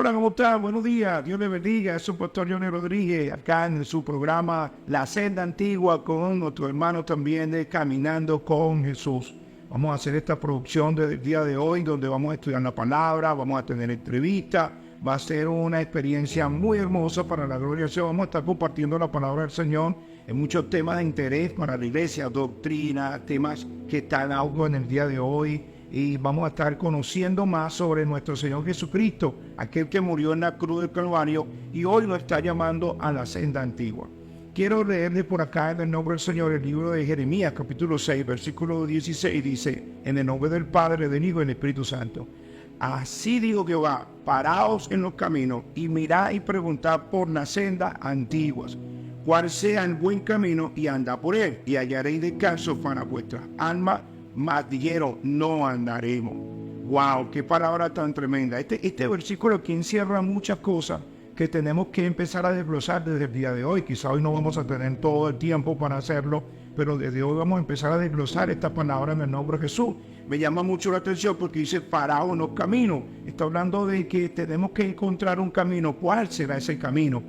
Hola, ¿cómo están? Buenos días, Dios les bendiga. Es su pastor Johnny Rodríguez, acá en su programa La Senda Antigua, con nuestro hermano también de Caminando con Jesús. Vamos a hacer esta producción del día de hoy, donde vamos a estudiar la palabra, vamos a tener entrevistas. Va a ser una experiencia muy hermosa para la gloria del Señor. Vamos a estar compartiendo la palabra del Señor en muchos temas de interés para la iglesia, doctrina, temas que están en auge en el día de hoy. Y vamos a estar conociendo más sobre nuestro Señor Jesucristo, aquel que murió en la cruz del Calvario y hoy lo está llamando a la senda antigua. Quiero leerle por acá en el nombre del Señor el libro de Jeremías, capítulo 6, versículo 16, dice: en el nombre del Padre, del Hijo y del Espíritu Santo. Así dijo Jehová: paraos en los caminos y mirad y preguntad por las sendas antiguas, cuál sea el buen camino, y andad por él, y hallaréis descanso para vuestras almas. Mas dijeron: no andaremos. Wow, qué palabra tan tremenda. Este versículo aquí encierra muchas cosas que tenemos que empezar a desglosar desde el día de hoy. Quizá hoy no vamos a tener todo el tiempo para hacerlo, pero desde hoy vamos a empezar a desglosar esta palabra en el nombre de Jesús. Me llama mucho la atención porque dice: paraos en los caminos. Está hablando de que tenemos que encontrar un camino. ¿Cuál será ese camino?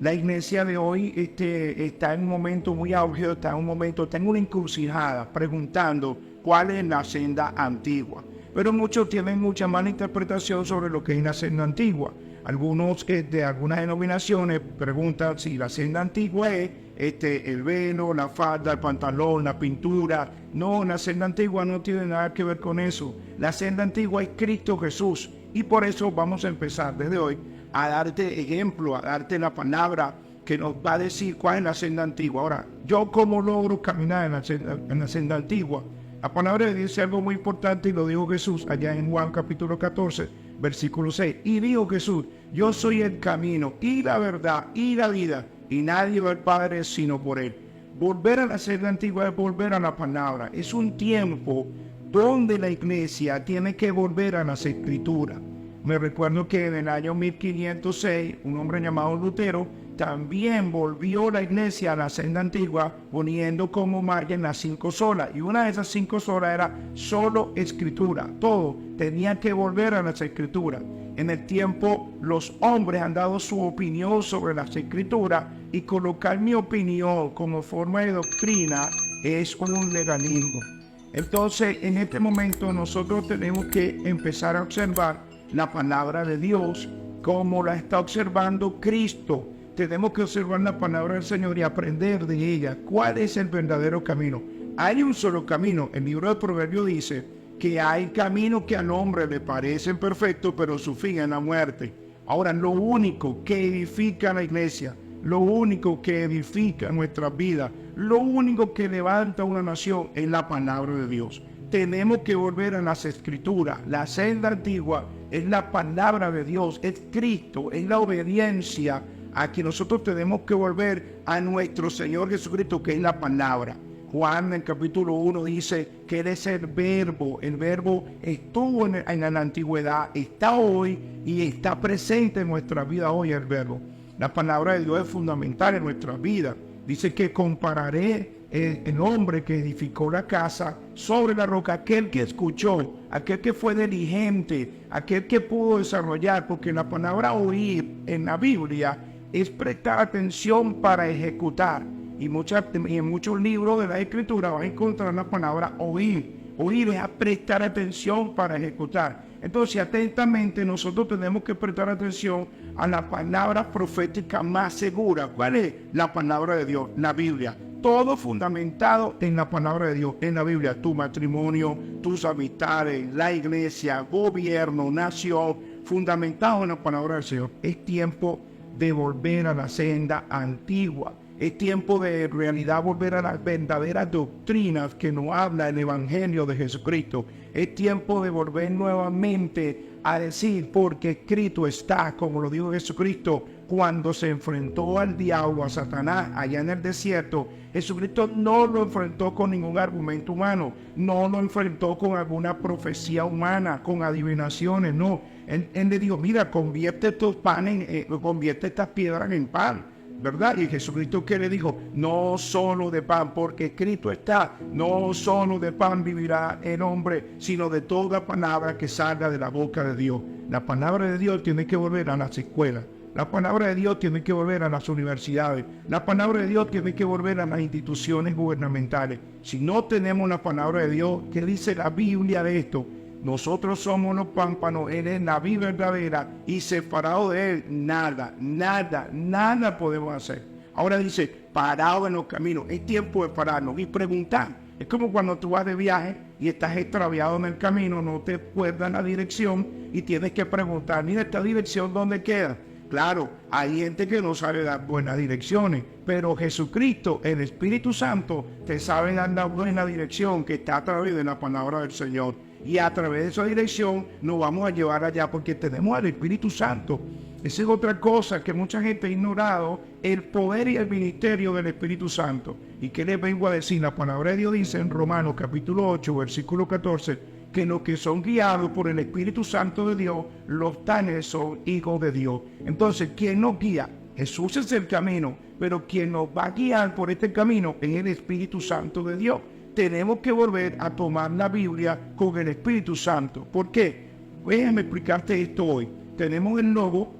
La iglesia de hoy está en un momento muy álgido, está en una encrucijada, preguntando cuál es la senda antigua. Pero muchos tienen mucha mala interpretación sobre lo que es la senda antigua. Algunos de algunas denominaciones preguntan si la senda antigua es el velo, la falda, el pantalón, la pintura. No, la senda antigua no tiene nada que ver con eso. La senda antigua es Cristo Jesús. Y por eso vamos a empezar desde hoy a darte ejemplo, a darte la palabra que nos va a decir cuál es la senda antigua. Ahora, ¿yo cómo logro caminar en la senda antigua? La palabra de Dios dice algo muy importante y lo dijo Jesús allá en Juan capítulo 14, versículo 6. Y dijo Jesús: yo soy el camino y la verdad y la vida, y nadie va al Padre sino por él. Volver a la senda antigua es volver a la palabra. Es un tiempo donde la iglesia tiene que volver a las escrituras. Me recuerdo que en el año 1506, un hombre llamado Lutero también volvió la iglesia a la senda antigua, poniendo como margen las 5 solas. Y una de esas 5 solas era solo escritura. Todo tenía que volver a las escrituras. En el tiempo, los hombres han dado su opinión sobre las escrituras, y colocar mi opinión como forma de doctrina es un legalismo. Entonces, en este momento, nosotros tenemos que empezar a observar la palabra de Dios como la está observando Cristo. Tenemos que observar la palabra del Señor y aprender de ella. ¿Cuál es el verdadero camino? Hay un solo camino. El libro de Proverbios dice que hay caminos que al hombre le parecen perfectos, pero su fin es la muerte. Ahora, lo único que edifica la iglesia, lo único que edifica nuestra vida, lo único que levanta una nación es la palabra de Dios. Tenemos que volver a las escrituras. La senda antigua es la palabra de Dios, es Cristo, es la obediencia a que nosotros tenemos que volver a nuestro Señor Jesucristo, que es la palabra. Juan en el capítulo 1 dice que Él es el verbo estuvo en la antigüedad, está hoy y está presente en nuestra vida hoy el verbo. La palabra de Dios es fundamental en nuestra vida. Dice que compararé el hombre que edificó la casa sobre la roca, aquel que escuchó, aquel que fue diligente, aquel que pudo desarrollar, porque la palabra oír en la Biblia es prestar atención para ejecutar. Y en muchos libros de la Escritura vas a encontrar la palabra oír. Oír es a prestar atención para ejecutar. Entonces, atentamente, nosotros tenemos que prestar atención a la palabra profética más segura. ¿Cuál es? La palabra de Dios, la Biblia. Todo fundamentado en la palabra de Dios, en la Biblia. Tu matrimonio, tus amistades, la iglesia, gobierno, nación, fundamentado en la palabra del Señor. Es tiempo de volver a la senda antigua. Es tiempo de en realidad volver a las verdaderas doctrinas que nos habla el Evangelio de Jesucristo. Es tiempo de volver nuevamente a decir, porque escrito está, como lo dijo Jesucristo cuando se enfrentó al diablo, a Satanás, allá en el desierto. Jesucristo no lo enfrentó con ningún argumento humano, no lo enfrentó con alguna profecía humana, con adivinaciones, no. Él le dijo: mira, convierte estos panes, convierte estas piedras en pan. ¿verdad? Y Jesucristo, ¿qué le dijo? No solo de pan, porque escrito está, no solo de pan vivirá el hombre, sino de toda palabra que salga de la boca de Dios. La palabra de Dios tiene que volver a las escuelas. La palabra de Dios tiene que volver a las universidades. La palabra de Dios tiene que volver a las instituciones gubernamentales. Si no tenemos la palabra de Dios, ¿qué dice la Biblia de esto? Nosotros somos los pámpanos, Él es la vida verdadera y separado de Él, nada podemos hacer. Ahora dice, parado en los caminos, es tiempo de pararnos y preguntar. Es como cuando tú vas de viaje y estás extraviado en el camino, no te acuerdas la dirección y tienes que preguntar, mira, esta dirección, ¿dónde queda? Claro, hay gente que no sabe dar buenas direcciones, pero Jesucristo, el Espíritu Santo, te sabe dar la buena dirección que está a través de la palabra del Señor. Y a través de esa dirección nos vamos a llevar allá porque tenemos al Espíritu Santo. Esa es otra cosa que mucha gente ha ignorado, el poder y el ministerio del Espíritu Santo. ¿Y qué les vengo a decir? La palabra de Dios dice en Romanos capítulo 8, versículo 14, que los que son guiados por el Espíritu Santo de Dios, los tales son hijos de Dios. Entonces, ¿quién nos guía? Jesús es el camino, pero quien nos va a guiar por este camino es el Espíritu Santo de Dios. Tenemos que volver a tomar la Biblia con el Espíritu Santo. ¿Por qué? Déjame explicarte esto hoy. Tenemos el logo,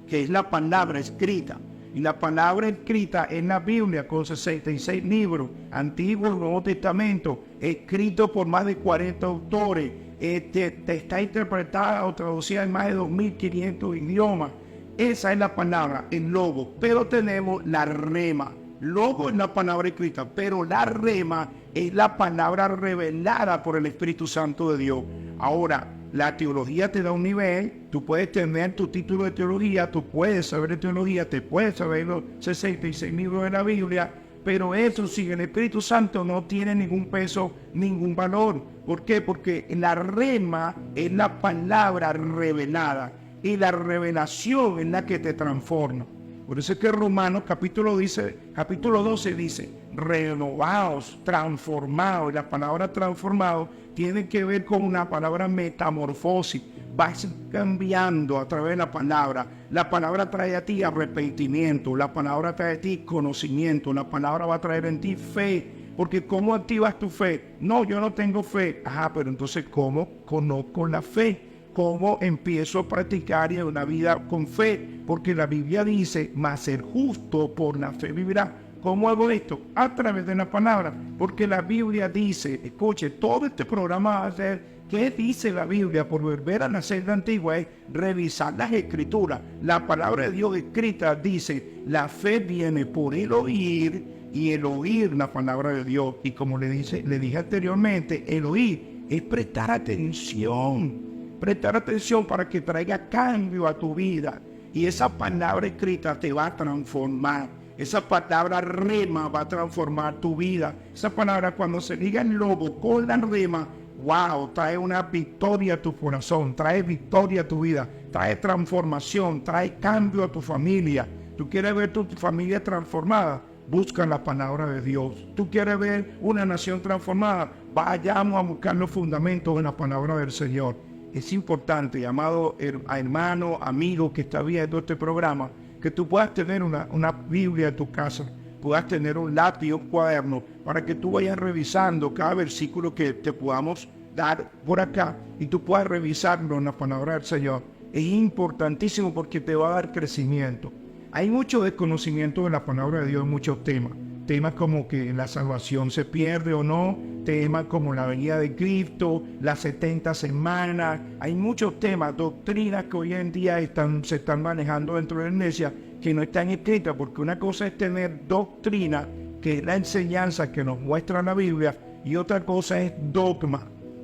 que es la palabra escrita. Y la palabra escrita es la Biblia con 66 libros, Antiguo y Nuevo Testamento, escrito por más de 40 autores. Está interpretada o traducida en más de 2.500 idiomas. Esa es la palabra, el logo. Pero tenemos la rema. Logo es la palabra escrita, pero la rema es la palabra revelada por el Espíritu Santo de Dios. Ahora, la teología te da un nivel, tú puedes tener tu título de teología, tú puedes saber de teología, te puedes saber los 66 libros de la Biblia, pero eso sin el Espíritu Santo no tiene ningún peso, ningún valor. ¿Por qué? Porque la rema es la palabra revelada y la revelación es la que te transforma. Por eso es que Romanos capítulo 12 dice, renovaos, transformados. Y la palabra transformado tiene que ver con una palabra metamorfosis. Vas cambiando a través de la palabra. La palabra trae a ti arrepentimiento. La palabra trae a ti conocimiento. La palabra va a traer en ti fe. Porque ¿cómo activas tu fe? No, yo no tengo fe. Ajá, pero entonces ¿cómo conozco la fe? ¿Cómo empiezo a practicar una vida con fe? Porque la Biblia dice, mas el justo por la fe vivirá. ¿Cómo hago esto? A través de la palabra. Porque la Biblia dice, escuche, todo este programa va a ser, ¿qué dice la Biblia? Por volver a la celda antigua es revisar las escrituras. La palabra de Dios escrita dice, la fe viene por el oír y el oír la palabra de Dios. Y como le dije anteriormente, el oír es prestar atención. Prestar atención para que traiga cambio a tu vida. Y esa palabra escrita te va a transformar. Esa palabra rema va a transformar tu vida. Esa palabra cuando se liga el lobo con la rema, wow, trae una victoria a tu corazón, trae victoria a tu vida, trae transformación, trae cambio a tu familia. ¿Tú quieres ver tu familia transformada? Busca la palabra de Dios. ¿Tú quieres ver una nación transformada? Vayamos a buscar los fundamentos de la palabra del Señor. Es importante, amado hermano, amigo que está viendo este programa, que tú puedas tener una Biblia en tu casa, puedas tener un lápiz, un cuaderno, para que tú vayas revisando cada versículo que te podamos dar por acá y tú puedas revisarlo en la palabra del Señor. Es importantísimo porque te va a dar crecimiento. Hay mucho desconocimiento de la palabra de Dios en muchos temas. Temas como que la salvación se pierde o no, temas como la venida de Cristo, las 70 semanas. Hay muchos temas, doctrinas que hoy en día se están manejando dentro de la iglesia que no están escritas, porque una cosa es tener doctrina, que es la enseñanza que nos muestra la Biblia, y otra cosa es dogma.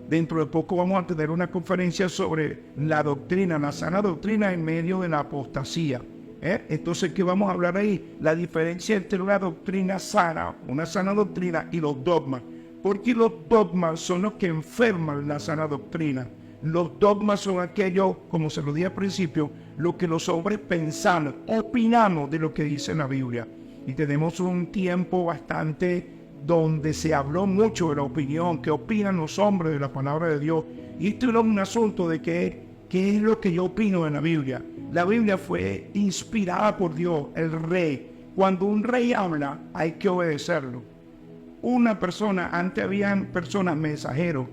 Dentro de poco vamos a tener una conferencia sobre la doctrina, la sana doctrina en medio de la apostasía. Entonces, ¿qué vamos a hablar ahí? La diferencia entre una doctrina sana, una sana doctrina y los dogmas. Porque los dogmas son los que enferman la sana doctrina. Los dogmas son aquellos, como se lo dije al principio, lo que los hombres pensamos, opinamos de lo que dice la Biblia. Y tenemos un tiempo bastante donde se habló mucho de la opinión, qué opinan los hombres de la palabra de Dios. Y esto no es un asunto de qué es lo que yo opino de la Biblia. La Biblia fue inspirada por Dios, el Rey, Cuando un rey habla, hay que obedecerlo. Una persona, antes habían personas mensajeros,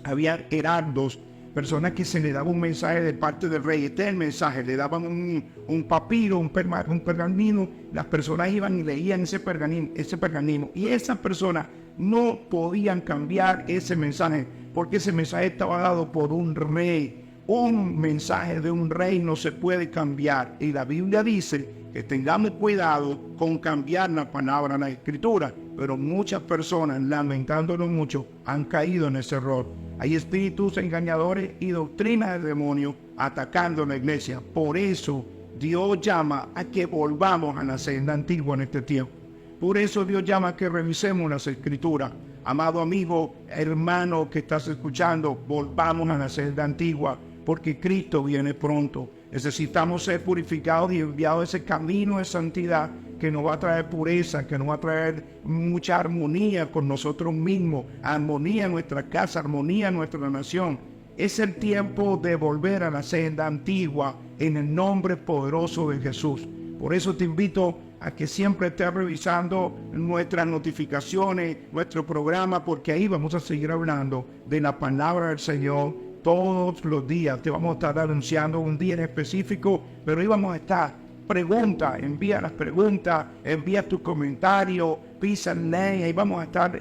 había heraldos, personas que se le daba un mensaje de parte del rey. Este es el mensaje, le daban un papiro, un pergamino, las personas iban y leían ese pergamino, y esas personas no podían cambiar ese mensaje, porque ese mensaje estaba dado por un rey. Un mensaje de un rey no se puede cambiar, y la Biblia dice que tengamos cuidado con cambiar la palabra, la escritura, pero muchas personas, lamentándolo mucho, han caído en ese error. Hay espíritus engañadores y doctrinas de demonios atacando la iglesia. Por eso Dios llama a que volvamos a la senda antigua en este tiempo. Por eso Dios llama a que revisemos las escrituras. Amado amigo, hermano que estás escuchando, volvamos a la senda antigua, porque Cristo viene pronto. Necesitamos ser purificados y enviados a ese camino de santidad que nos va a traer pureza, que nos va a traer mucha armonía con nosotros mismos, armonía en nuestra casa, armonía en nuestra nación. Es el tiempo de volver a la senda antigua en el nombre poderoso de Jesús. Por eso te invito a que siempre estés revisando nuestras notificaciones, nuestro programa, porque ahí vamos a seguir hablando de la palabra del Señor todos los días. Te vamos a estar anunciando un día en específico, pero ahí vamos a estar. Pregunta, envía las preguntas, envía tus comentarios, pisa el like, ahí vamos a estar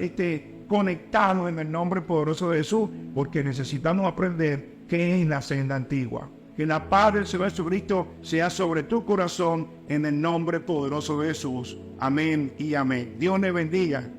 conectados en el nombre poderoso de Jesús, porque necesitamos aprender qué es la senda antigua. Que la paz del Señor Jesucristo sea sobre tu corazón en el nombre poderoso de Jesús. Amén y amén. Dios le bendiga.